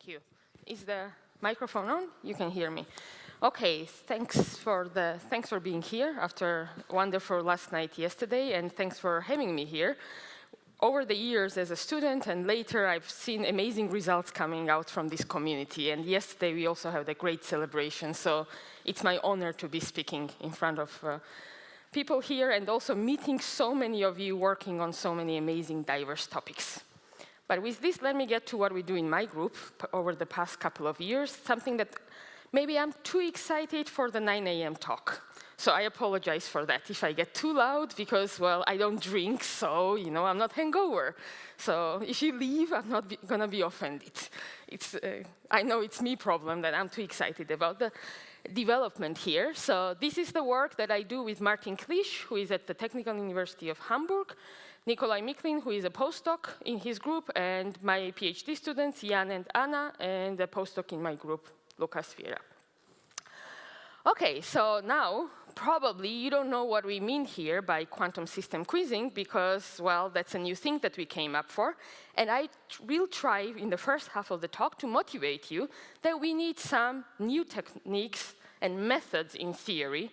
Thank you. Is the microphone on? You can hear me. Okay, thanks for being here after a wonderful last night yesterday, and thanks for having me here. Over the years as a student and later, I've seen amazing results coming out from this community. And yesterday, we also had a great celebration. So it's my honor to be speaking in front of people here and also meeting so many of you working on so many amazing, diverse topics. But with this, let me get to what we do in my group over the past couple of years, something that maybe I'm too excited for the 9 a.m. talk. So I apologize for that if I get too loud because, well, I don't drink, so, I'm not hangover. So if you leave, I'm not going to be offended. I know it's me problem that I'm too excited about the development here. So this is the work that I do with Martin Klisch, who is at the Technical University of Hamburg, Nikolai Miklin, who is a postdoc in his group, and my PhD students, Jan and Anna, and a postdoc in my group, Lucas Vieira. Okay, so now, probably you don't know what we mean here by quantum system quizzing because, well, that's a new thing that we came up for. And I will try in the first half of the talk to motivate you that we need some new techniques and methods in theory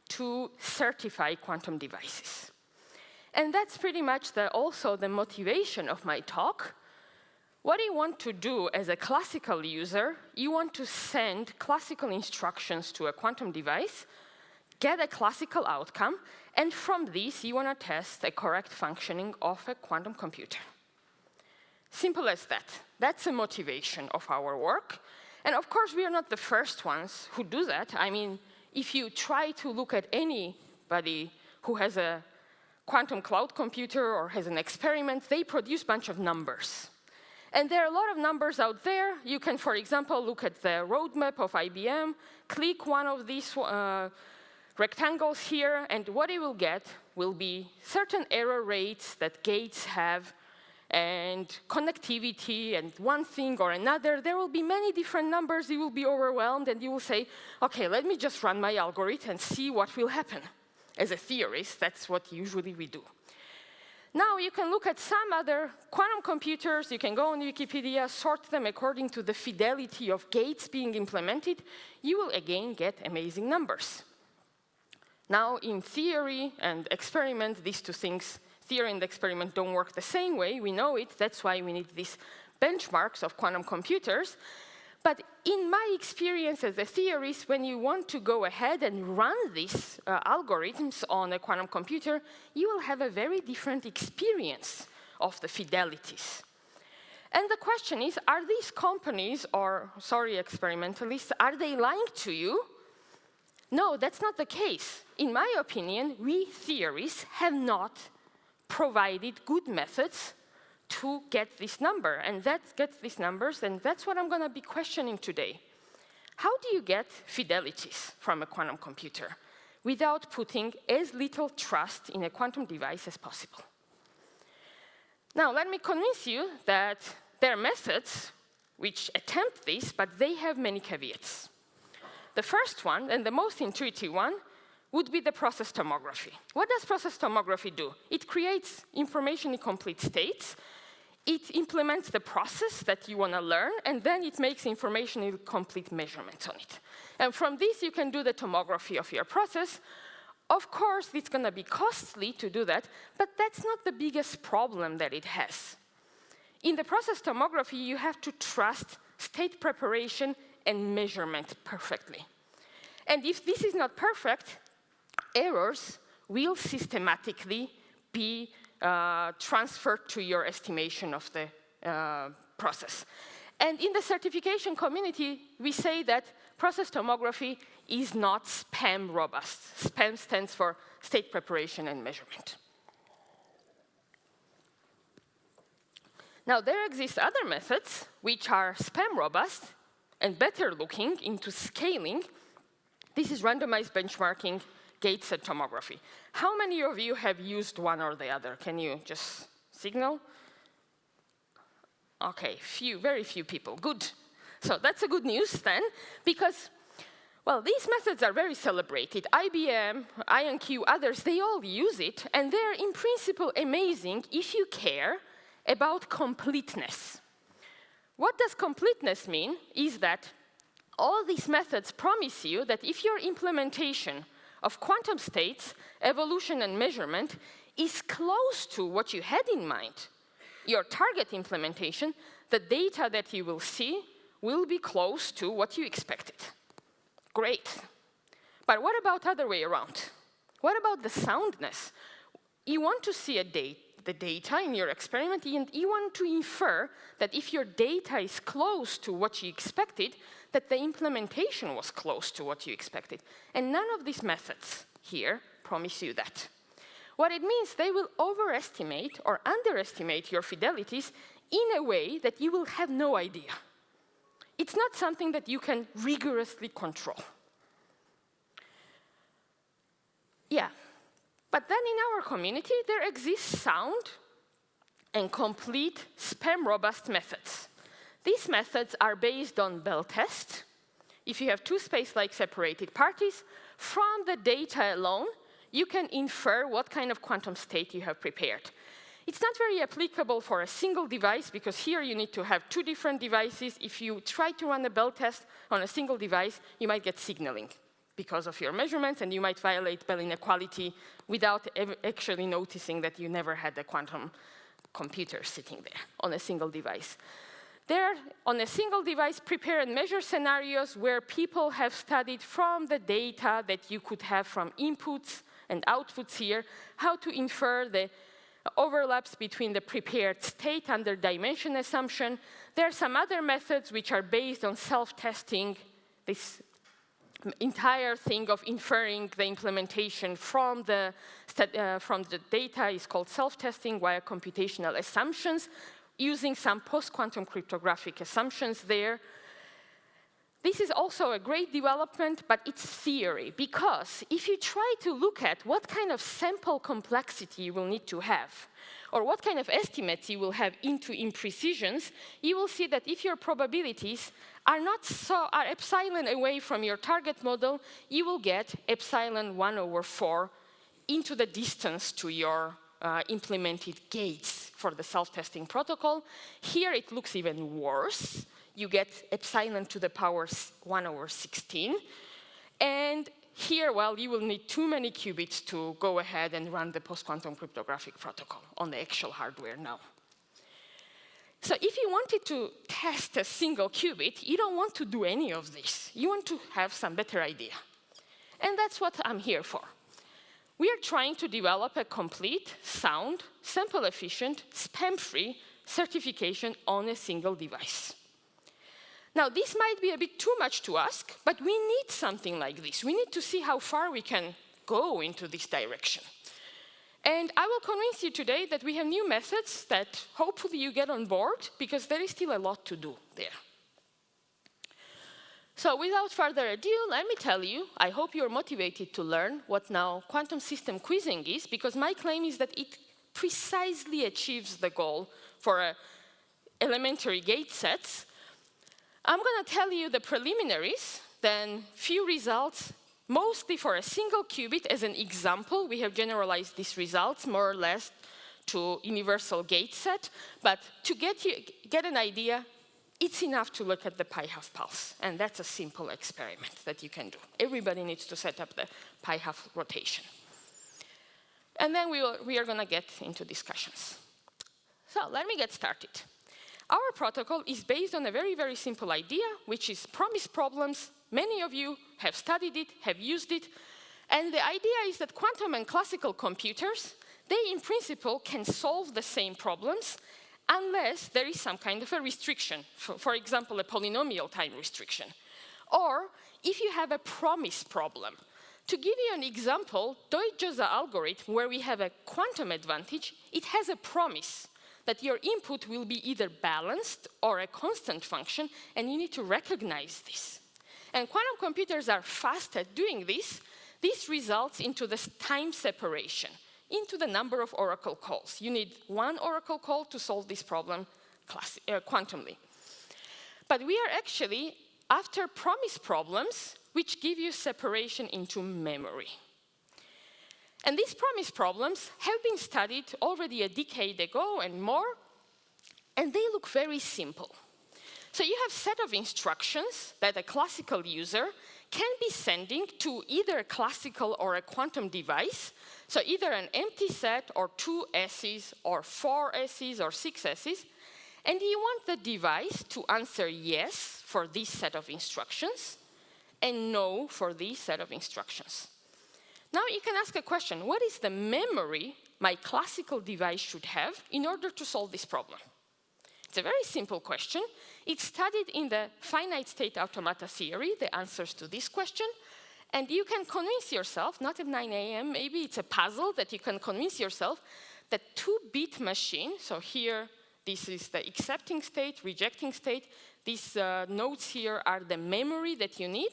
to certify quantum devices. And that's pretty much also the motivation of my talk. What you want to do as a classical user, you want to send classical instructions to a quantum device, get a classical outcome, and from this, you want to test the correct functioning of a quantum computer. Simple as that. That's the motivation of our work. And of course, we are not the first ones who do that. I mean, if you try to look at anybody who has a quantum cloud computer or has an experiment, they produce a bunch of numbers. And there are a lot of numbers out there. You can, for example, look at the roadmap of IBM, click one of these rectangles here, and what you will get will be certain error rates that gates have, and connectivity, and one thing or another. There will be many different numbers. You will be overwhelmed, and you will say, OK, let me just run my algorithm and see what will happen. As a theorist, that's what usually we do. Now you can look at some other quantum computers. You can go on Wikipedia, sort them according to the fidelity of gates being implemented. You will again get amazing numbers. Now in theory and experiment, these two things, theory and experiment, don't work the same way. We know it. That's why we need these benchmarks of quantum computers. But in my experience as a theorist, when you want to go ahead and run these algorithms on a quantum computer, you will have a very different experience of the fidelities. And the question is, are these companies, or, sorry, experimentalists, are they lying to you? No, that's not the case. In my opinion, we theorists have not provided good methods to get this number, and that gets these numbers, and that's what I'm going to be questioning today. How do you get fidelities from a quantum computer without putting as little trust in a quantum device as possible? Now, let me convince you that there are methods which attempt this, but they have many caveats. The first one, and the most intuitive one, would be the process tomography. What does process tomography do? It creates information in complete states. It implements the process that you want to learn, and then it makes information in complete measurements on it. And from this, you can do the tomography of your process. Of course, it's going to be costly to do that, but that's not the biggest problem that it has. In the process tomography, you have to trust state preparation and measurement perfectly. And if this is not perfect, errors will systematically be transferred to your estimation of the process. And in the certification community, we say that process tomography is not SPAM robust. SPAM stands for state preparation and measurement. Now, there exist other methods which are SPAM robust and better looking into scaling. This is randomized benchmarking, gates, and tomography. How many of you have used one or the other? Can you just signal? OK, very few people. Good. So that's a good news then, because, well, these methods are very celebrated. IBM, IonQ, others, they all use it, and they're in principle amazing if you care about completeness. What does completeness mean is that all these methods promise you that if your implementation of quantum states, evolution, and measurement is close to what you had in mind, your target implementation, the data that you will see will be close to what you expected. Great. But what about other way around? What about the soundness? You want to see the data in your experiment, and you want to infer that if your data is close to what you expected, that the implementation was close to what you expected. And none of these methods here promise you that. What it means, they will overestimate or underestimate your fidelities in a way that you will have no idea. It's not something that you can rigorously control. Yeah, but then in our community, there exists sound and complete spam-robust methods. These methods are based on Bell test. If you have two space-like separated parties, from the data alone, you can infer what kind of quantum state you have prepared. It's not very applicable for a single device, because here you need to have two different devices. If you try to run a Bell test on a single device, you might get signaling because of your measurements, and you might violate Bell inequality without actually noticing that you never had a quantum computer sitting there on a single device. There, on a single device, prepare and measure scenarios where people have studied from the data that you could have from inputs and outputs here, how to infer the overlaps between the prepared state under dimension assumption. There are some other methods which are based on self-testing. This entire thing of inferring the implementation from the data is called self-testing via computational assumptions, using some post-quantum cryptographic assumptions there. This is also a great development, but it's theory, because if you try to look at what kind of sample complexity you will need to have, or what kind of estimates you will have into imprecisions, you will see that if your probabilities are epsilon away from your target model, you will get epsilon 1/4 into the distance to your implemented gates for the self-testing protocol. Here it looks even worse. You get epsilon to the power 1/16. And here, well, you will need too many qubits to go ahead and run the post-quantum cryptographic protocol on the actual hardware now. So if you wanted to test a single qubit, you don't want to do any of this. You want to have some better idea. And that's what I'm here for. We are trying to develop a complete, sound, sample-efficient, spam-free certification on a single device. Now, this might be a bit too much to ask, but we need something like this. We need to see how far we can go into this direction. And I will convince you today that we have new methods that hopefully you get on board, because there is still a lot to do there. So without further ado, let me tell you, I hope you're motivated to learn what now quantum system quizzing is, because my claim is that it precisely achieves the goal for elementary gate sets. I'm going to tell you the preliminaries, then few results, mostly for a single qubit. As an example, we have generalized these results more or less to universal gate set. But to get an idea, it's enough to look at the pi-half pulse. And that's a simple experiment that you can do. Everybody needs to set up the pi-half rotation. And then we are going to get into discussions. So let me get started. Our protocol is based on a very, very simple idea, which is promise problems. Many of you have studied it, have used it. And the idea is that quantum and classical computers, they in principle can solve the same problems unless there is some kind of a restriction, for example, a polynomial time restriction. Or if you have a promise problem. To give you an example, Deutsch-Jozsa algorithm, where we have a quantum advantage, it has a promise that your input will be either balanced or a constant function, and you need to recognize this. And quantum computers are fast at doing this. This results into this time separation, into the number of oracle calls. You need one oracle call to solve this problem quantumly. But we are actually after promise problems, which give you separation into memory. And these promise problems have been studied already a decade ago and more, and they look very simple. So you have a set of instructions that a classical user can be sending to either a classical or a quantum device, so either an empty set or 2 S's or 4 S's or 6 S's, and you want the device to answer yes for this set of instructions and no for this set of instructions. Now you can ask a question, what is the memory my classical device should have in order to solve this problem? It's a very simple question. It's studied in the finite state automata theory, the answers to this question, and you can convince yourself, not at 9 a.m., maybe it's a puzzle that you can convince yourself that 2-bit machine, so here this is the accepting state, rejecting state, these nodes here are the memory that you need.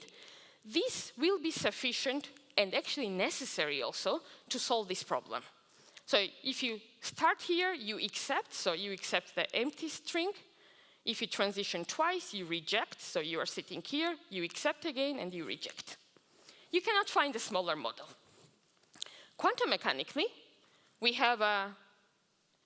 This will be sufficient and actually necessary also to solve this problem. So if you start here, you accept, so you accept the empty string. If you transition twice, you reject, so you are sitting here, you accept again, and you reject. You cannot find a smaller model. Quantum mechanically, we have an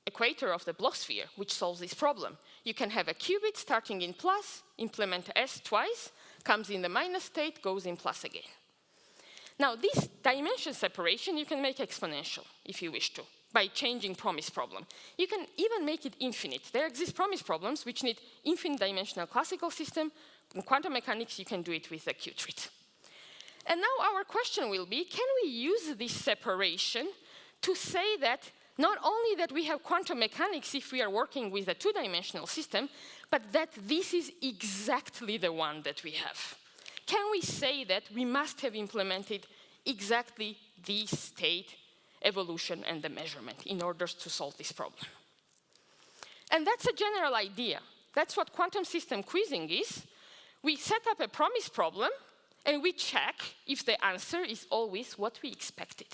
equator of the Bloch sphere, which solves this problem. You can have a qubit starting in plus, implement S twice, comes in the minus state, goes in plus again. Now, this dimension separation, you can make exponential, if you wish to, by changing promise problem. You can even make it infinite. There exist promise problems which need infinite dimensional classical system. In quantum mechanics, you can do it with a Q-treat. And now our question will be, can we use this separation to say that not only that we have quantum mechanics if we are working with a two-dimensional system, but that this is exactly the one that we have? Can we say that we must have implemented exactly the state, evolution, and the measurement in order to solve this problem? And that's a general idea. That's what quantum system quizzing is. We set up a promise problem, and we check if the answer is always what we expected.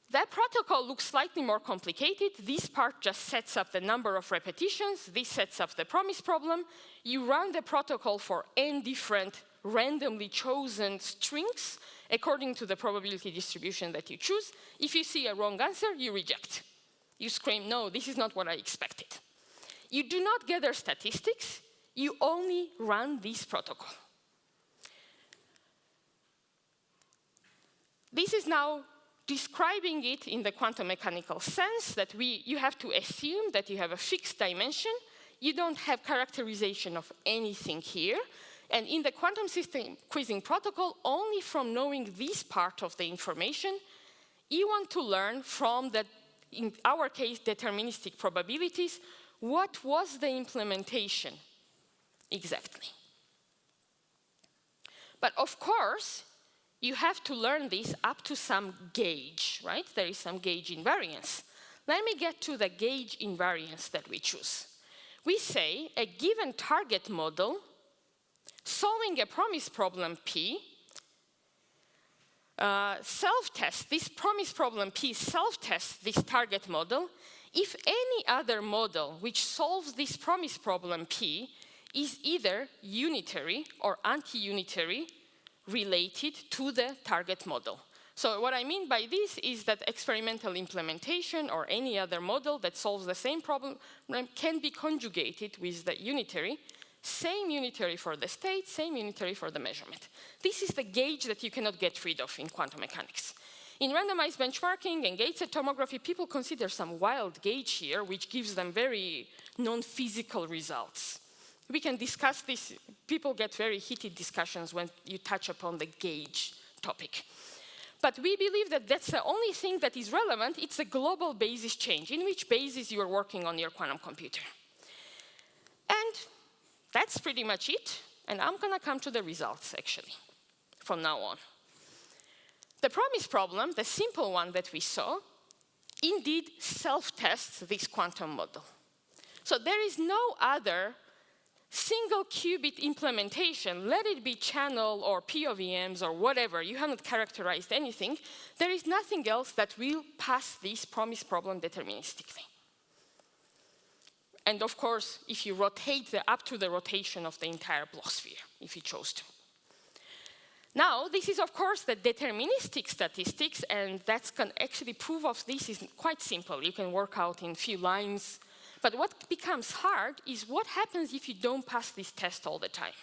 That protocol looks slightly more complicated. This part just sets up the number of repetitions. This sets up the promise problem. You run the protocol for n different randomly chosen strings according to the probability distribution that you choose. If you see a wrong answer, you reject. You scream, no, this is not what I expected. You do not gather statistics. You only run this protocol. This is now describing it in the quantum mechanical sense that you have to assume that you have a fixed dimension. You don't have characterization of anything here. And in the quantum system quizzing protocol, only from knowing this part of the information, you want to learn from the, in our case, deterministic probabilities, what was the implementation exactly. But of course, you have to learn this up to some gauge, right? There is some gauge invariance. Let me get to the gauge invariance that we choose. We say a given target model solving a promise problem P self-tests, this promise problem P self-tests this target model if any other model which solves this promise problem P is either unitary or anti-unitary related to the target model. So what I mean by this is that experimental implementation or any other model that solves the same problem can be conjugated with the unitary, same unitary for the state, same unitary for the measurement. This is the gauge that you cannot get rid of in quantum mechanics. In randomized benchmarking and gate-set tomography, people consider some wild gauge here, which gives them very non-physical results. We can discuss this. People get very heated discussions when you touch upon the gauge topic. But we believe that that's the only thing that is relevant. It's a global basis change, in which basis you are working on your quantum computer. And that's pretty much it. And I'm going to come to the results, actually, from now on. The promise problem, the simple one that we saw, indeed self-tests this quantum model. So there is no other single qubit implementation, let it be channel or POVMs or whatever, you haven't characterized anything, there is nothing else that will pass this promise problem deterministically. And of course, if you rotate up to the rotation of the entire Bloch sphere, if you chose to. Now, this is of course the deterministic statistics, and that's can actually prove of this is quite simple. You can work out in a few lines. But what becomes hard is what happens if you don't pass this test all the time.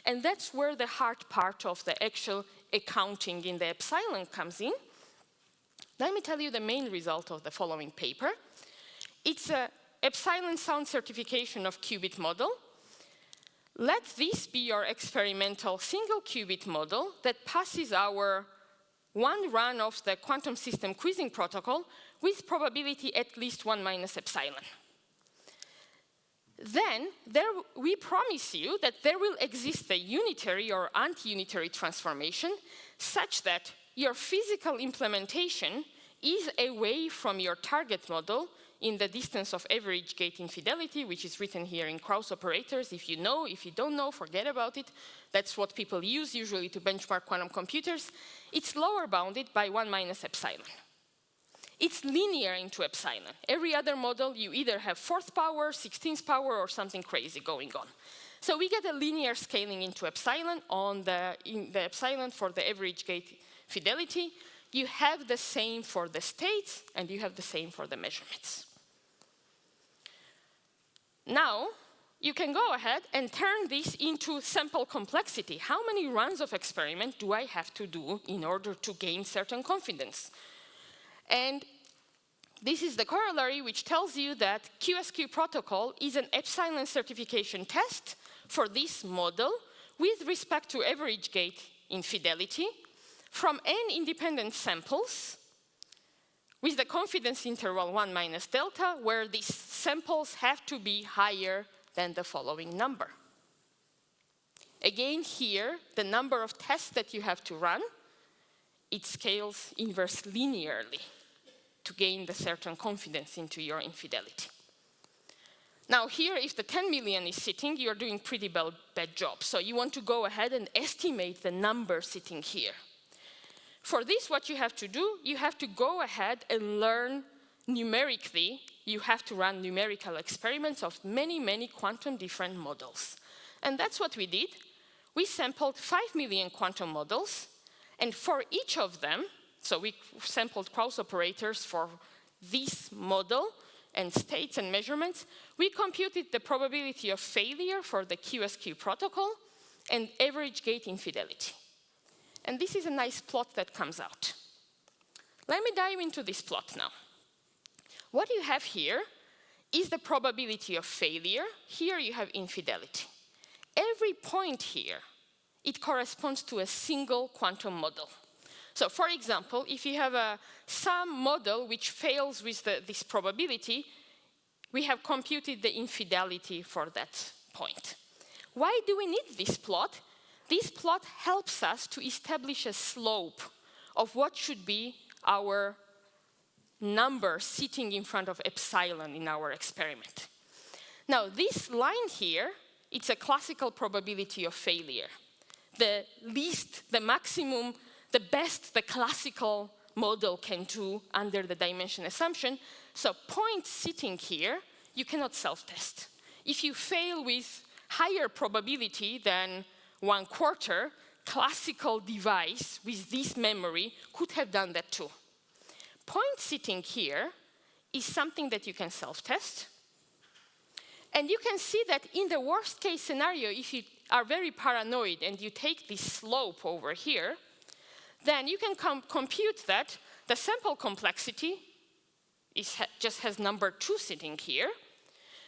And that's where the hard part of the actual accounting in the epsilon comes in. Let me tell you the main result of the following paper. It's an epsilon sound certification of qubit model. Let this be your experimental single qubit model that passes our one run of the quantum system quizzing protocol with probability at least 1 minus epsilon. Then we promise you that there will exist a unitary or anti-unitary transformation such that your physical implementation is away from your target model in the distance of average gate infidelity, which is written here in cross operators. If you know, if you don't know, forget about it. That's what people use usually to benchmark quantum computers. It's lower bounded by 1 minus epsilon. It's linear into epsilon. Every other model, you either have 4th power, 16th power, or something crazy going on. So we get a linear scaling into epsilon in the epsilon for the average gate fidelity. You have the same for the states, and you have the same for the measurements. Now, you can go ahead and turn this into sample complexity. How many runs of experiment do I have to do in order to gain certain confidence? And this is the corollary which tells you that QSQ protocol is an epsilon certification test for this model with respect to average gate infidelity from n independent samples with the confidence interval 1 minus delta, where these samples have to be higher than the following number. Again, here, the number of tests that you have to run, it scales inverse linearly to gain the certain confidence into your infidelity. Now here, if the 10 million is sitting, you're doing pretty bad job. So you want to go ahead and estimate the number sitting here. For this, what you have to do, you have to go ahead and learn numerically. You have to run numerical experiments of many, many quantum different models. And that's what we did. We sampled 5 million quantum models, and for each of them, so we sampled cross operators for this model and states and measurements. We computed the probability of failure for the QSQ protocol and average gate infidelity. And this is a nice plot that comes out. Let me dive into this plot now. What you have here is the probability of failure. Here you have infidelity. Every point here, it corresponds to a single quantum model. So for example, if you have some model which fails with this probability, we have computed the infidelity for that point. Why do we need this plot? This plot helps us to establish a slope of what should be our number sitting in front of epsilon in our experiment. Now, this line here, it's a classical probability of failure. The least, the maximum, the best the classical model can do under the dimension assumption. So points sitting here, you cannot self-test. If you fail with higher probability than 1/4, classical device with this memory could have done that too. Point sitting here is something that you can self-test. And you can see that in the worst case scenario, if you are very paranoid and you take this slope over here, then you can compute that the sample complexity just has number 2 sitting here,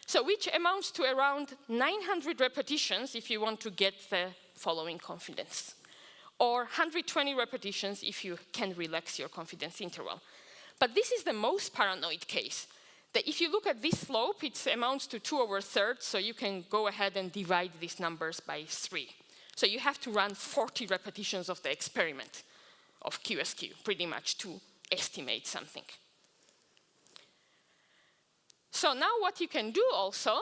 so which amounts to around 900 repetitions if you want to get the following confidence, or 120 repetitions if you can relax your confidence interval. But this is the most paranoid case. That if you look at this slope, it amounts to 2/3, so you can go ahead and divide these numbers by 3. So you have to run 40 repetitions of the experiment of QSQ, pretty much, to estimate something. So now what you can do also,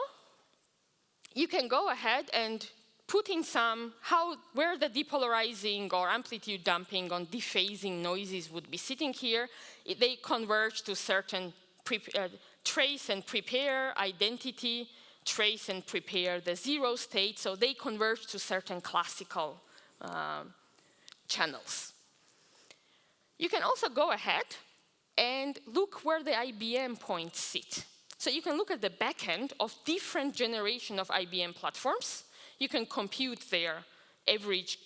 you can go ahead and put in where the depolarizing or amplitude damping on dephasing noises would be sitting here. They converge to certain trace and prepare identity, trace and prepare the 0 state, so they converge to certain classical channels. You can also go ahead and look where the IBM points sit. So you can look at the backend of different generation of IBM platforms. You can compute their average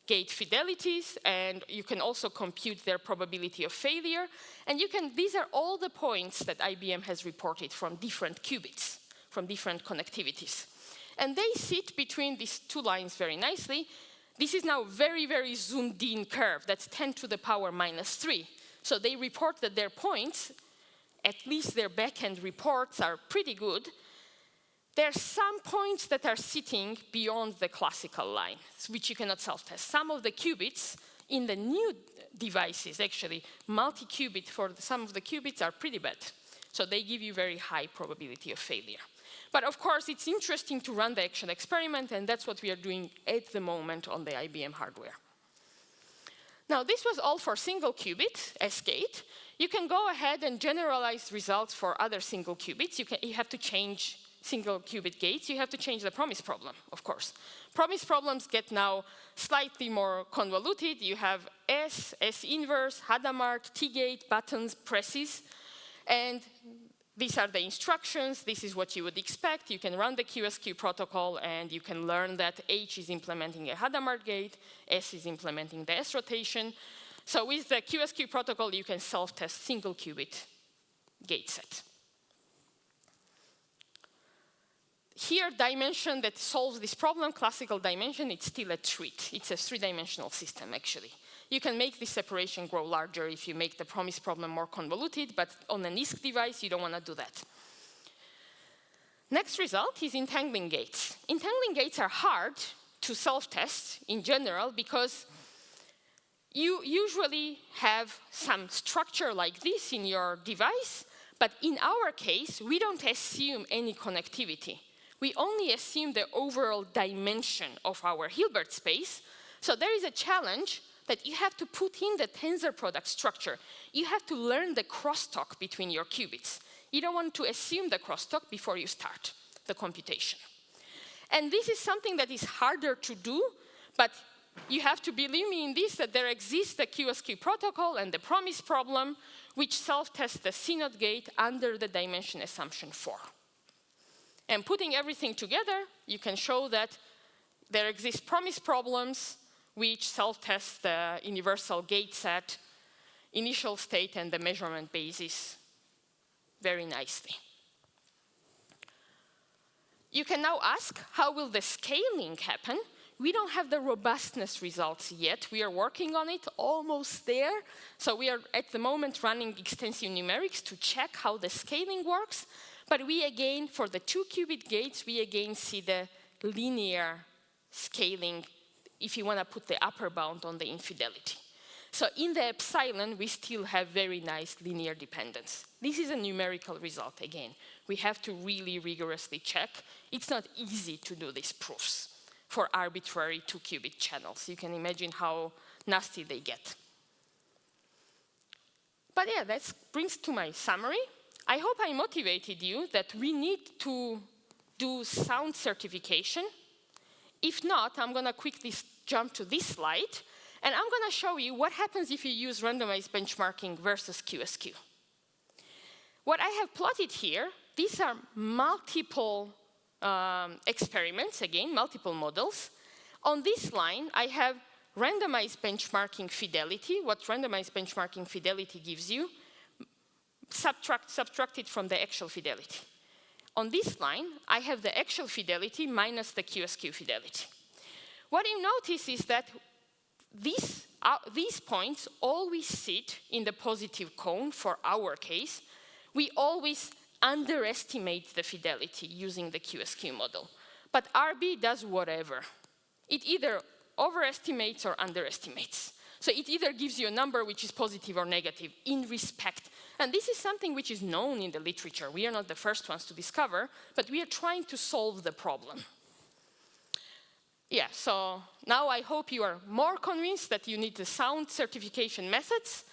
gate fidelities, and you can also compute their probability of failure. And these are all the points that IBM has reported from different qubits, from different connectivities. And they sit between these two lines very nicely. This is now very, very zoomed in curve. That's 10 to the power minus 3. So they report that their points, at least their backend reports, are pretty good. There are some points that are sitting beyond the classical line, which you cannot self-test. Some of the qubits in the new devices, actually, multi-qubit for some of the qubits are pretty bad. So they give you very high probability of failure. But of course, it's interesting to run the actual experiment, and that's what we are doing at the moment on the IBM hardware. Now, this was all for single qubit, S-gate. You can go ahead and generalize results for other single qubits. You have to change single qubit gates. You have to change the promise problem, of course. Promise problems get now slightly more convoluted. You have S, S inverse, Hadamard, T-gate, buttons, presses, and these are the instructions. This is what you would expect. You can run the QSQ protocol, and you can learn that H is implementing a Hadamard gate, S is implementing the S rotation. So with the QSQ protocol, you can self-test single qubit gate set. Here, dimension that solves this problem, classical dimension, it's still a treat. It's a three-dimensional system, actually. You can make this separation grow larger if you make the promise problem more convoluted, but on an ISK device, you don't want to do that. Next result is entangling gates. Entangling gates are hard to self-test in general because you usually have some structure like this in your device, but in our case, we don't assume any connectivity. We only assume the overall dimension of our Hilbert space. So there is a challenge that you have to put in the tensor product structure. You have to learn the crosstalk between your qubits. You don't want to assume the crosstalk before you start the computation. And this is something that is harder to do, but you have to believe me in this, that there exists the QSQ protocol and the promise problem, which self-tests the CNOT gate under the dimension assumption 4. And putting everything together, you can show that there exist promise problems which self-test the universal gate set, initial state, and the measurement basis very nicely. You can now ask, how will the scaling happen? We don't have the robustness results yet. We are working on it, almost there. So we are, at the moment, running extensive numerics to check how the scaling works. But we, again, for the 2-qubit gates, we again see the linear scaling if you want to put the upper bound on the infidelity. So in the epsilon, we still have very nice linear dependence. This is a numerical result, again. We have to really rigorously check. It's not easy to do these proofs for arbitrary 2-qubit channels. You can imagine how nasty they get. But yeah, that brings to my summary. I hope I motivated you that we need to do sound certification. If not, I'm going to quickly jump to this slide, and I'm going to show you what happens if you use randomized benchmarking versus QSQ. What I have plotted here, these are multiple experiments, again, multiple models. On this line, I have randomized benchmarking fidelity, what randomized benchmarking fidelity gives you, subtracted from the actual fidelity. On this line, I have the actual fidelity minus the QSQ fidelity. What you notice is that these points always sit in the positive cone for our case. We always underestimate the fidelity using the QSQ model. But RB does whatever. It either overestimates or underestimates. So it either gives you a number which is positive or negative in respect. And this is something which is known in the literature. We are not the first ones to discover, but we are trying to solve the problem. Yeah, so now I hope you are more convinced that you need the sound certification methods.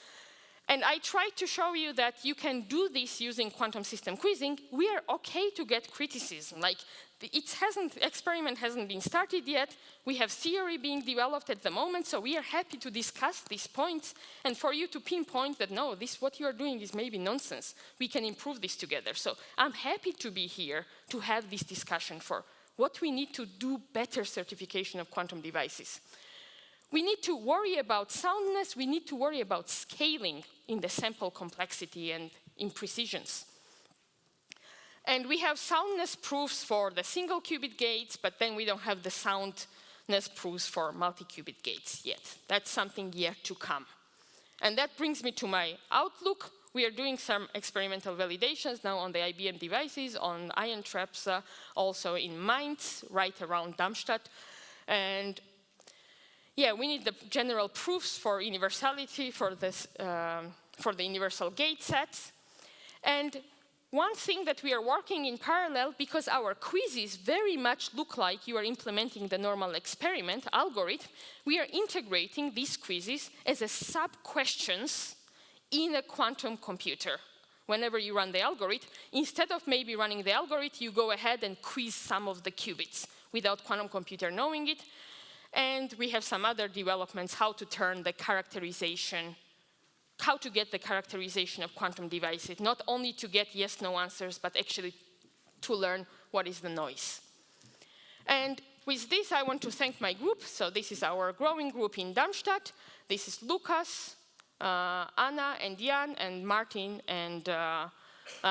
And I tried to show you that you can do this using quantum system quizzing. We are okay to get criticism, like experiment hasn't been started yet. We have theory being developed at the moment, so we are happy to discuss these points and for you to pinpoint that, no, what you are doing is maybe nonsense. We can improve this together. So I'm happy to be here to have this discussion for what we need to do better certification of quantum devices. We need to worry about soundness. We need to worry about scaling in the sample complexity and imprecisions. And we have soundness proofs for the single-qubit gates, but then we don't have the soundness proofs for multi-qubit gates yet. That's something yet to come. And that brings me to my outlook. We are doing some experimental validations now on the IBM devices, on ion traps, also in Mainz, right around Darmstadt. And yeah, we need the general proofs for universality for the universal gate sets. And one thing that we are working in parallel, because our quizzes very much look like you are implementing the normal experiment algorithm, we are integrating these quizzes as a sub-questions in a quantum computer. Whenever you run the algorithm, instead of maybe running the algorithm, you go ahead and quiz some of the qubits without quantum computer knowing it. And we have some other developments, how to turn the characterization, how to get the characterization of quantum devices, not only to get yes-no answers, but actually to learn what is the noise. And with this, I want to thank my group. So this is our growing group in Darmstadt. This is Lukas, Anna, and Jan, and Martin, and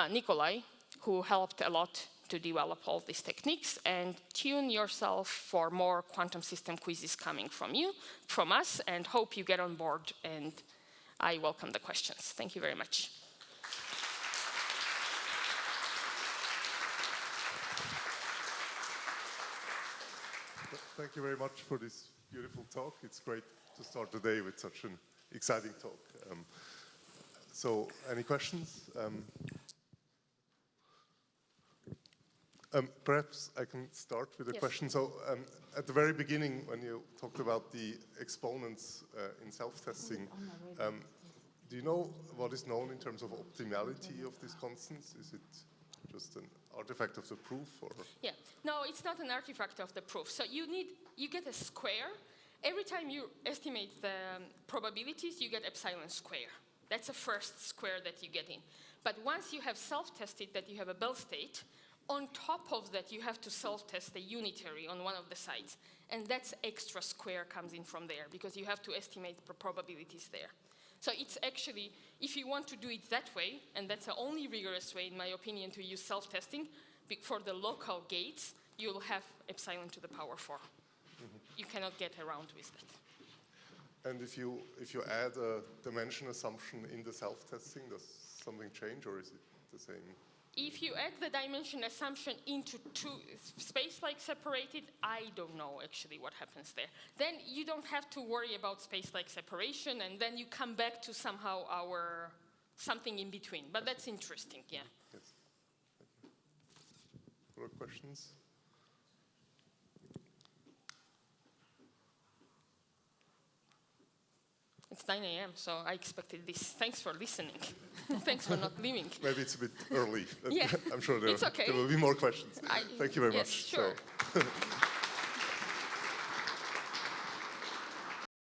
Nikolai, who helped a lot to develop all these techniques. And tune yourself for more quantum system quizzes coming from us, and hope you get on board. And I welcome the questions. Thank you very much. Thank you very much for this beautiful talk. It's great to start the day with such an exciting talk. So, any questions? Perhaps I can start with a question. So, at the very beginning, when you talked about the exponents in self-testing, do you know what is known in terms of optimality of these constants? Is it just an artifact of the proof, or? Yeah, no, it's not an artifact of the proof. So you get a square. Every time you estimate the probabilities, you get epsilon square. That's the first square that you get in. But once you have self-tested that you have a Bell state, on top of that, you have to self-test the unitary on one of the sides. And that's extra square comes in from there, because you have to estimate the probabilities there. So it's actually, if you want to do it that way, and that's the only rigorous way, in my opinion, to use self-testing, for the local gates, you'll have epsilon to the power 4. Mm-hmm. You cannot get around with that. And if you add a dimension assumption in the self-testing, does something change, or is it the same? If you add the dimension assumption into two space-like separated, I don't know actually what happens there. Then you don't have to worry about space-like separation, and then you come back to somehow something in between. But that's interesting, yeah. Yes. Thank you. More questions? It's 9 a.m., so I expected this. Thanks for listening. Thanks for not leaving. Maybe it's a bit early. Yeah. I'm sure It's okay. there will be more questions. Thank you very yes, much. Sure. So.